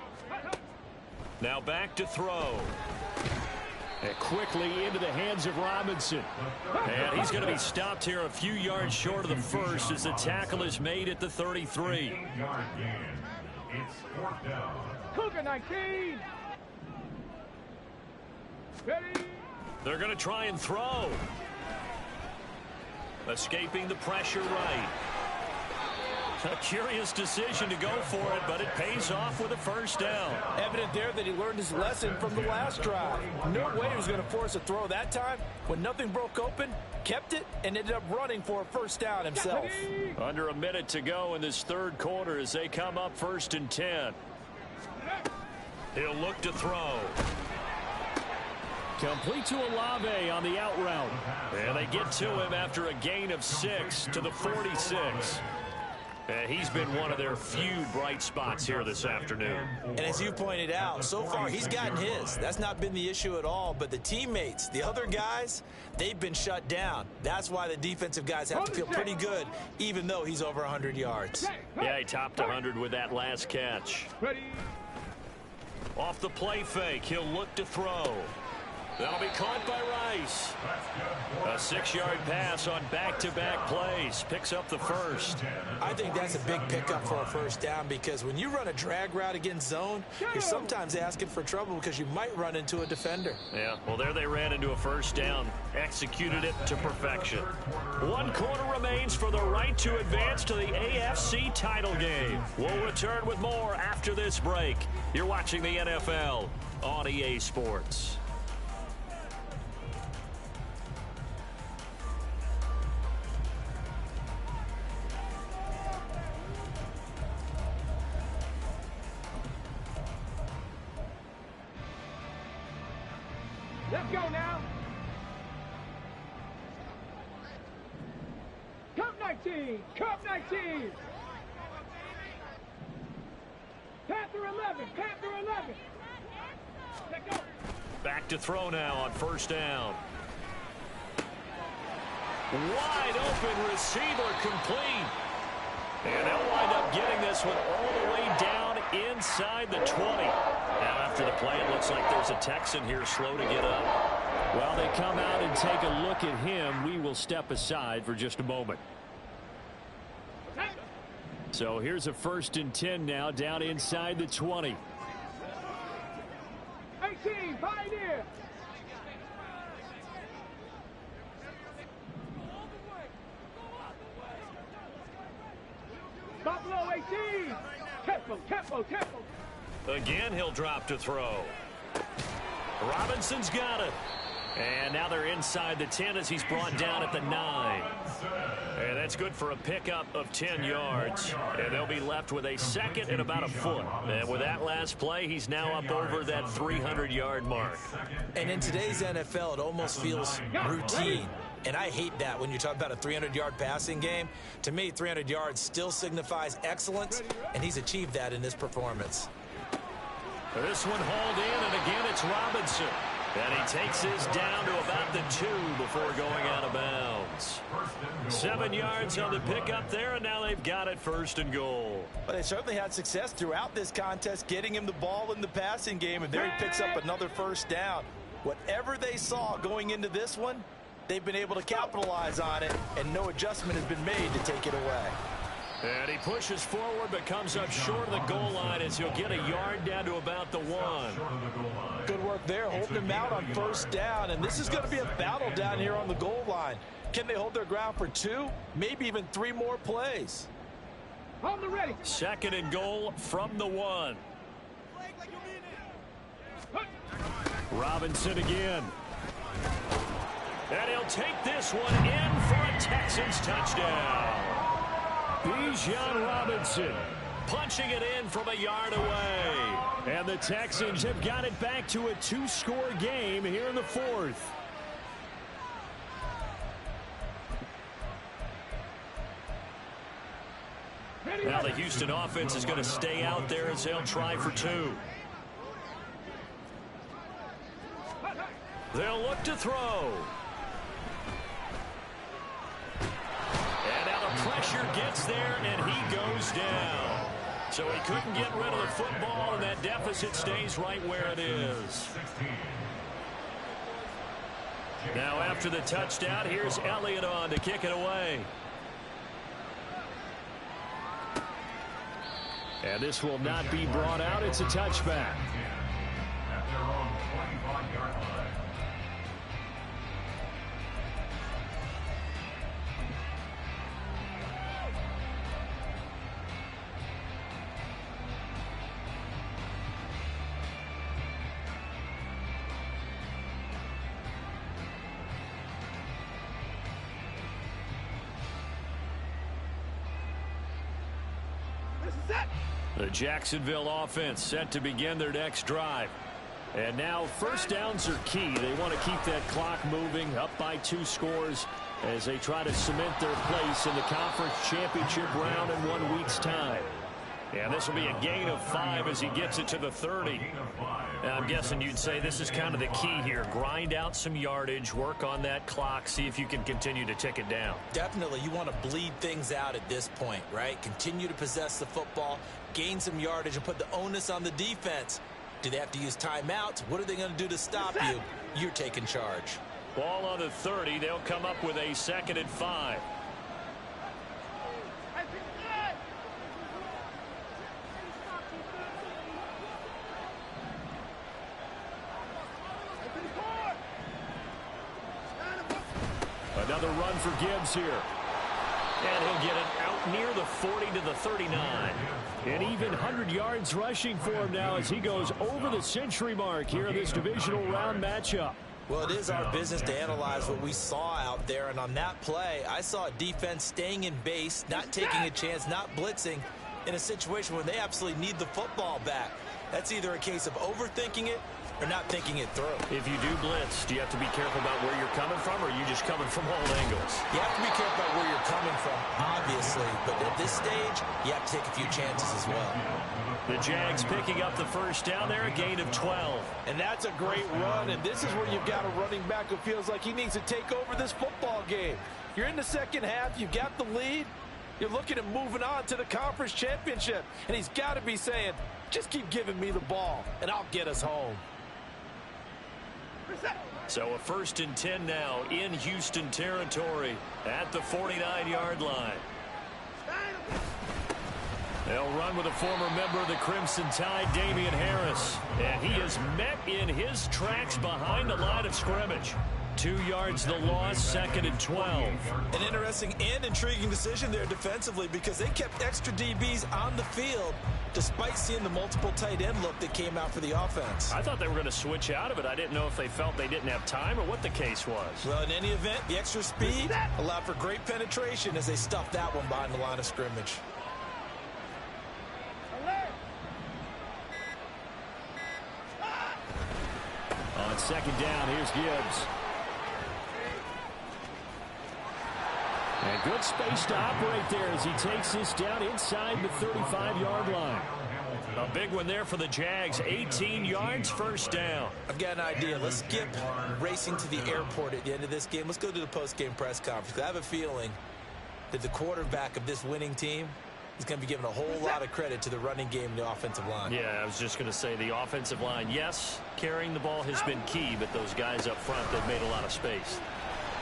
Speaker 1: Now back to throw. And quickly into the hands of Robinson. And he's going to be stopped here a few yards short of the first as the tackle is made at the 33.
Speaker 4: 8-yard gain. It's 4th down.
Speaker 2: Cougar 19. Ready.
Speaker 1: They're going to try and throw. Escaping the pressure right. A curious decision to go for it, but it pays off with a first down.
Speaker 5: Evident there that he learned his lesson from the last drive. No way he was going to force a throw that time. When nothing broke open, kept it, and ended up running for a first down himself.
Speaker 1: Under a minute to go in this third quarter as they come up 1st and 10. He'll look to throw.
Speaker 6: Complete to Olave on the out route.
Speaker 1: And they get to him after a gain of 6 to the 46. And he's been one of their few bright spots here this afternoon.
Speaker 3: And as you pointed out, so far he's gotten his. That's not been the issue at all. But the teammates, the other guys, they've been shut down. That's why the defensive guys have to feel pretty good, even though he's over 100 yards.
Speaker 1: Yeah, he topped 100 with that last catch.
Speaker 2: Ready.
Speaker 1: Off the play fake, he'll look to throw. That'll be caught by Rice. A 6-yard pass on back-to-back plays. Picks up the first.
Speaker 3: I think that's a big pickup for a first down, because when you run a drag route against zone, you're sometimes asking for trouble because you might run into a defender.
Speaker 1: Yeah, well, there they ran into a first down. Executed it to perfection. 1 quarter remains for the right to advance to the AFC title game. We'll return with more after this break. You're watching the NFL on EA Sports.
Speaker 2: Let's go now. Cup 19. Cup 19. Panther 11. Panther 11. Let's go.
Speaker 1: Back to throw now on first down. Wide open receiver complete. And they'll wind up getting this one all the way down inside the 20. Now after the play, it looks like there's a Texan here slow to get up.
Speaker 6: Well, they come out and take a look at him. We will step aside for just a moment. So here's a 1st and 10 now down inside the 20.
Speaker 2: 18. Pioneer. Buffalo 18. Tempo.
Speaker 1: Again, he'll drop to throw. Robinson's got it. And now they're inside the 10 as he's brought down at the 9. And that's good for a pickup of 10 yards. And they'll be left with a second and about a foot. And with that last play, he's now up over that 300-yard mark.
Speaker 3: And in today's NFL, it almost feels routine. And I hate that when you talk about a 300-yard passing game. To me, 300 yards still signifies excellence, and he's achieved that in this performance.
Speaker 1: This one hauled in, and again it's Robinson. And he takes this down to about the 2 before going out of bounds. 7 yards on the pickup there, and now they've got it 1st and goal.
Speaker 5: But they certainly had success throughout this contest, getting him the ball in the passing game, and there he picks up another 1st down. Whatever they saw going into this one, they've been able to capitalize on it, and no adjustment has been made to take it away.
Speaker 1: And he pushes forward but comes up short of the goal line as he'll get a yard down to about the 1.
Speaker 5: Good work there, holding him out on 1st down, and this is going to be a battle down here on the goal line. Can they hold their ground for 2, maybe even 3 more plays?
Speaker 2: On the ready.
Speaker 1: 2nd and goal from the 1. Robinson again. And he'll take this one in for a Texans touchdown. Bijan Robinson punching it in from a yard away. And the Texans have got it back to a 2-score game here in the 4th. Now the Houston offense is going to stay out there as they'll try for 2. They'll look to throw. And now the pressure gets there, and he goes down. So he couldn't get rid of the football, and that deficit stays right where it is. Now after the touchdown, here's Elliott on to kick it away. And this will not be brought out. It's a touchback.
Speaker 4: At their own 25-yard line.
Speaker 1: The Jacksonville offense set to begin their next drive. And now 1st downs are key. They want to keep that clock moving, up by 2 scores as they try to cement their place in the conference championship round in 1 week's time. And this will be a gain of 5 as he gets it to the 30. And I'm guessing you'd say this is kind of the key here. Grind out some yardage, work on that clock, see if you can continue to tick it down.
Speaker 3: Definitely, you want to bleed things out at this point, right? Continue to possess the football, gain some yardage, and put the onus on the defense. Do they have to use timeouts? What are they going to do to stop you? You're taking charge.
Speaker 1: Ball on the 30. They'll come up with a 2nd and 5. Another run for Gibbs here. And he'll get it out near the 40 to the 39. And even 100 yards rushing for him now as he goes over the century mark here in this divisional round matchup.
Speaker 3: Well, it is our business to analyze what we saw out there. And on that play, I saw a defense staying in base, not taking a chance, not blitzing in a situation where they absolutely need the football back. That's either a case of overthinking it or not thinking it through.
Speaker 1: If you do blitz, do you have to be careful about where you're coming from, or are you just coming from all angles?
Speaker 3: You have to be careful about where you're coming from, obviously. But at this stage, you have to take a few chances as well.
Speaker 1: The Jags picking up the 1st down there, a gain of 12.
Speaker 5: And that's a great run, and this is where you've got a running back who feels like he needs to take over this football game. You're in the 2nd half, you've got the lead, you're looking at moving on to the conference championship, and he's got to be saying, just keep giving me the ball, and I'll get us home.
Speaker 1: So a 1st and 10 now in Houston territory at the 49-yard line. They'll run with a former member of the Crimson Tide, Damian Harris. And he is met in his tracks behind the line of scrimmage. 2 yards the loss, 2nd and 12.
Speaker 3: An interesting and intriguing decision there defensively because they kept extra DBs on the field despite seeing the multiple tight end look that came out for the offense.
Speaker 1: I thought they were going to switch out of it. I didn't know if they felt they didn't have time or what the case was.
Speaker 3: Well, in any event, the extra speed allowed for great penetration as they stuffed that one behind the line of scrimmage.
Speaker 1: On 2nd down, here's Gibbs. Good space to operate there as he takes this down inside the 35-yard line. A big one there for the Jags. 18 yards, first down.
Speaker 3: I've got an idea. Let's skip racing to the airport at the end of this game. Let's go to the post-game press conference. I have a feeling that the quarterback of this winning team is going to be given a whole lot of credit to the running game and the offensive line.
Speaker 6: Yeah, I was just going to say the offensive line, yes, carrying the ball has been key, but those guys up front, they've made a lot of space.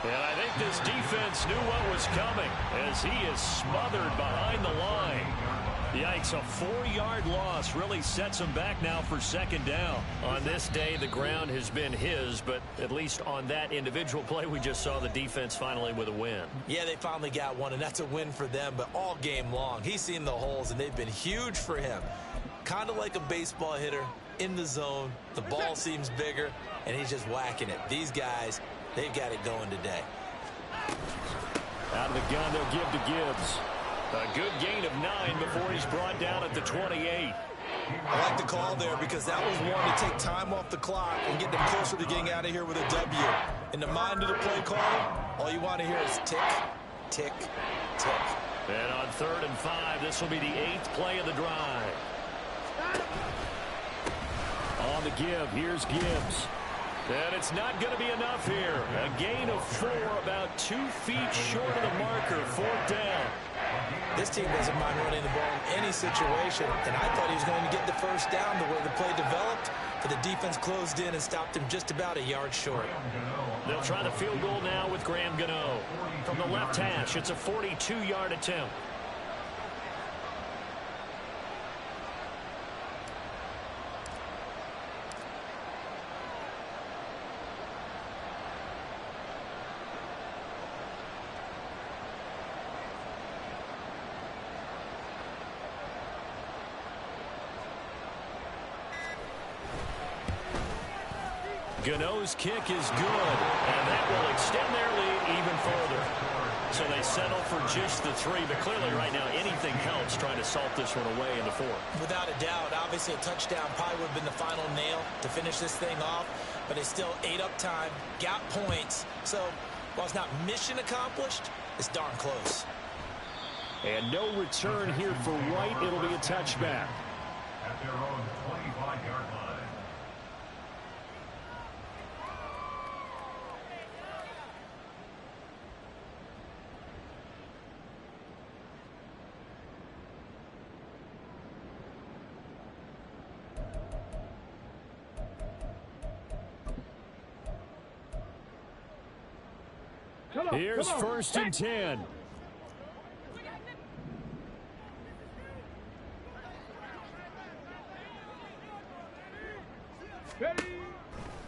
Speaker 1: And I think this defense knew what was coming as he is smothered behind the line. Yikes, a 4-yard loss really sets him back now for second down.
Speaker 6: On this day, the ground has been his, but at least on that individual play, we just saw the defense finally with a win.
Speaker 3: Yeah, they finally got one, and that's a win for them, but all game long, he's seen the holes, and they've been huge for him. Kind of like a baseball hitter in the zone. The ball seems bigger, and he's just whacking it. These guys, they've got it going today.
Speaker 1: Out of the gun, they'll give to Gibbs. A good gain of 9 before he's brought down at the 28.
Speaker 3: I like the call there because that was one to take time off the clock and get them closer to getting out of here with a W. In the mind of the play caller, all you want to hear is tick, tick, tick.
Speaker 1: And on 3rd and 5, this will be the 8th play of the drive. On the give, here's Gibbs. And it's not going to be enough here. A gain of 4, about 2 feet short of the marker, 4th down.
Speaker 3: This team doesn't mind running the ball in any situation, and I thought he was going to get the first down the way the play developed, but the defense closed in and stopped him just about a yard short.
Speaker 1: They'll try the field goal now with Graham Gano. From the left hash, it's a 42-yard attempt. Gano's kick is good, and that will extend their lead even further. So they settle for just the 3, but clearly right now anything helps trying to salt this one away in the 4th.
Speaker 3: Without a doubt, obviously a touchdown probably would have been the final nail to finish this thing off, but they still ate up time, got points. So while it's not mission accomplished, it's darn close.
Speaker 1: And no return here for White. It'll be a touchback.
Speaker 4: At their own 25-yard line.
Speaker 1: Here's 1st and 10.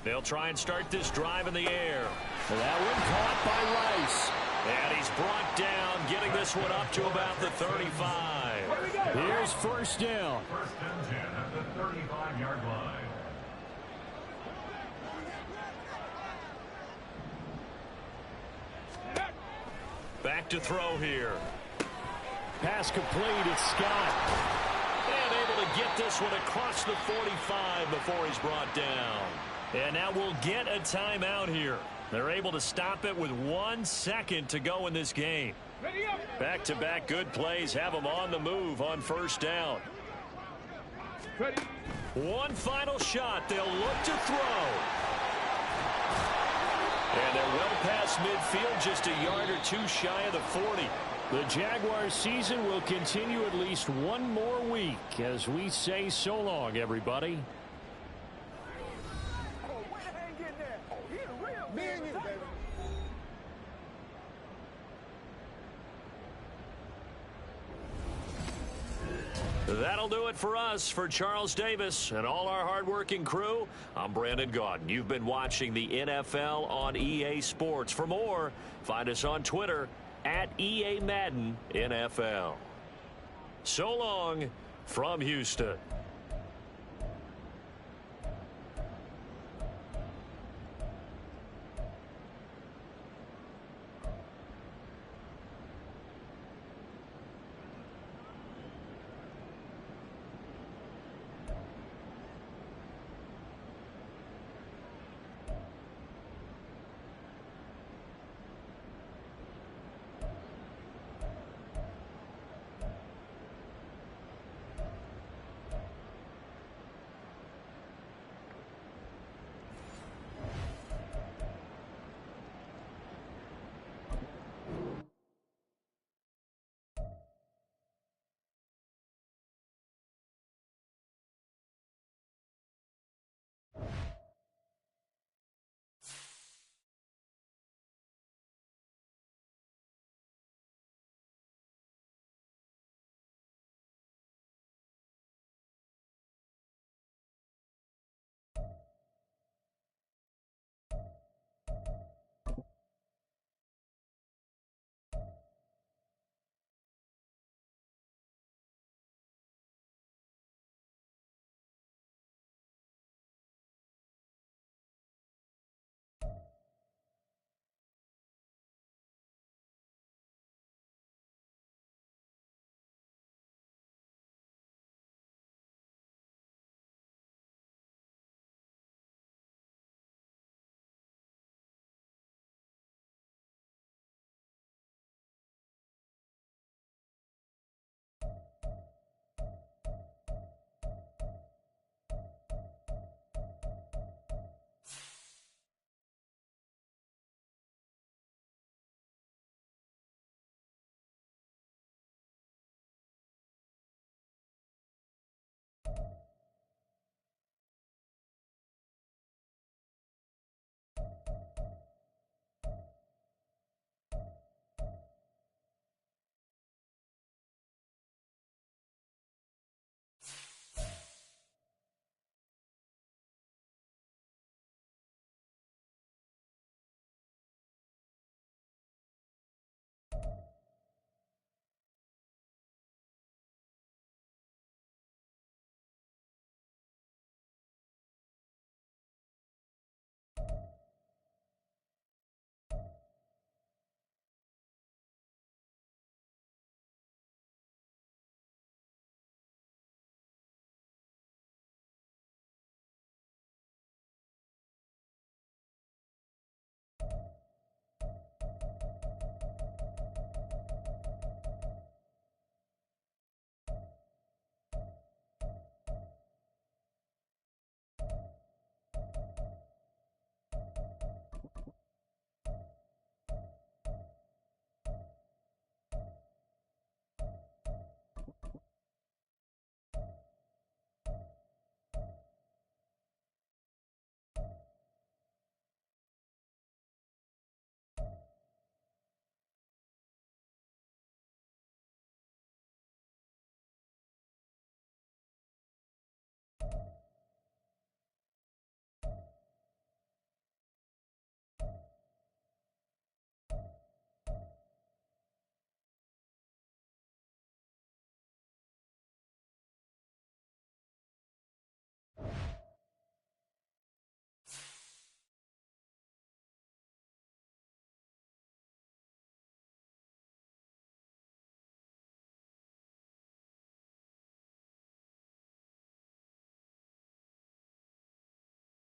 Speaker 1: They'll try and start this drive in the air. That one caught by Rice. And he's brought down, getting this one up to about the 35. Here's 1st down.
Speaker 4: 1st and 10 at the 35-yard line.
Speaker 1: Back to throw here. Pass complete. It's Scott. And able to get this one across the 45 before he's brought down. And now we'll get a timeout here. They're able to stop it with 1 second to go in this game. Back-to-back good plays have them on the move on 1st down. One final shot. They'll look to throw. And they're well past midfield, just a yard or 2 shy of the 40. The Jaguars season will continue at least 1 more week as we say so long, everybody. That'll do it for us. For Charles Davis and all our hardworking crew, I'm Brandon Gaudin. You've been watching the NFL on EA Sports. For more, find us on Twitter at EA Madden NFL. So long from Houston.